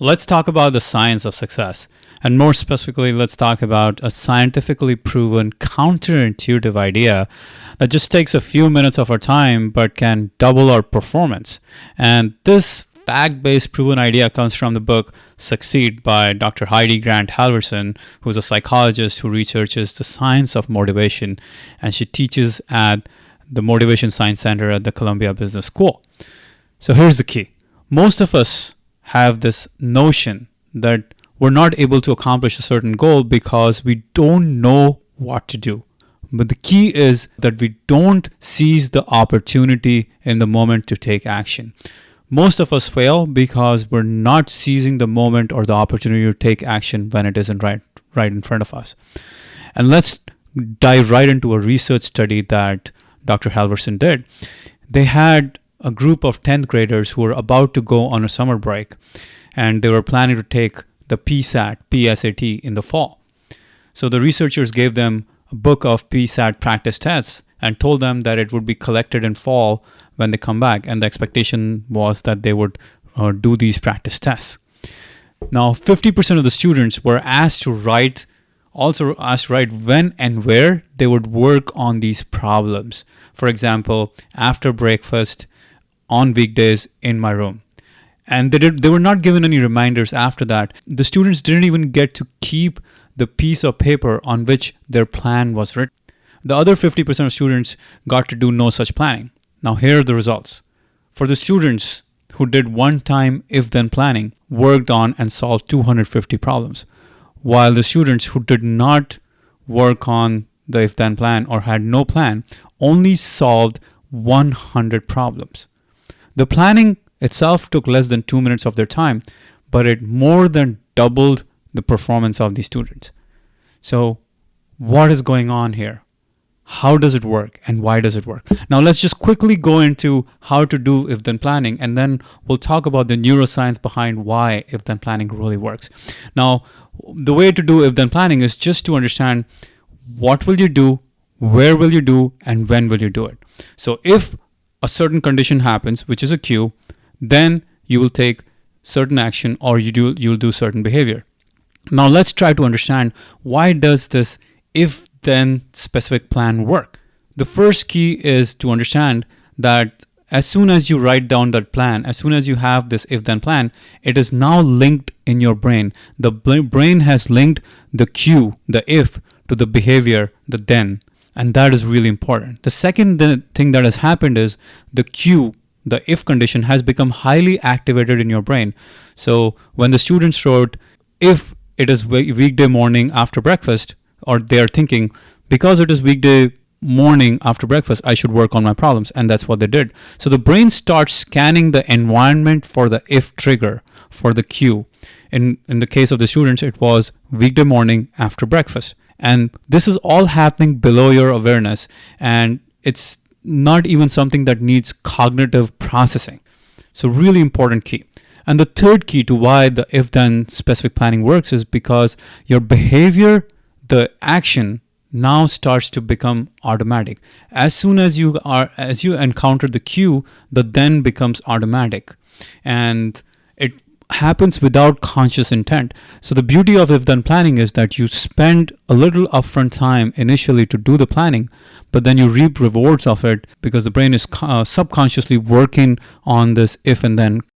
let's talk about the science of success. And more specifically, let's talk about a scientifically proven counterintuitive idea that just takes a few minutes of our time but can double our performance. And this fact-based proven idea comes from the book Succeed by Dr. Heidi Grant Halvorson, who's a psychologist who researches the science of motivation, and she teaches at the Motivation Science Center at the Columbia Business School. So here's the key. Most of us have this notion that we're not able to accomplish a certain goal because we don't know what to do. But the key is that we don't seize the opportunity in the moment to take action. Most of us fail because we're not seizing the moment or the opportunity to take action when it isn't right in front of us. And let's dive right into a research study that Dr. Halvorson did. They had a group of 10th graders who were about to go on a summer break, and they were planning to take the PSAT in the fall. So the researchers gave them a book of PSAT practice tests and told them that it would be collected in fall when they come back, and the expectation was that they would do these practice tests. Now, 50% of the students were asked to write when and where they would work on these problems. For example, after breakfast, on weekdays, in my room. And they were not given any reminders after that. The students didn't even get to keep the piece of paper on which their plan was written. The other 50% of students got to do no such planning. Now here are the results. For the students who did one-time if-then planning, worked on and solved 250 problems, while the students who did not work on the if-then plan or had no plan only solved 100 problems. The planning itself took less than 2 minutes of their time, but it more than doubled the performance of these students. So what is going on here? How does it work and why does it work? Now let's just quickly go into how to do if-then planning, and then we'll talk about the neuroscience behind why if-then planning really works. Now, the way to do if-then planning is just to understand what will you do, where will you do, and when will you do it. So if a certain condition happens, which is a cue, then you will take certain action or you'll do certain behavior. Now let's try to understand, why does this if-then specific plan work? The first key is to understand that as soon as you write down that plan, as soon as you have this if-then plan, it is now linked in your brain. The brain has linked the cue, the if, to the behavior, the then. And that is really important. The second thing that has happened is the cue, the if condition, has become highly activated in your brain. So when the students wrote, if it is weekday morning after breakfast, or they are thinking, because it is weekday morning after breakfast, I should work on my problems. And that's what they did. So the brain starts scanning the environment for the if trigger, for the cue. In the case of the students, it was weekday morning after breakfast. And this is all happening below your awareness, and it's not even something that needs cognitive processing. So really important key. And the third key to why the if-then specific planning works is because your behavior, the action, now starts to become automatic. As soon as you encounter the cue, the then becomes automatic, and it happens without conscious intent. So the beauty of if-then planning is that you spend a little upfront time initially to do the planning, but then you reap rewards of it because the brain is subconsciously working on this if and then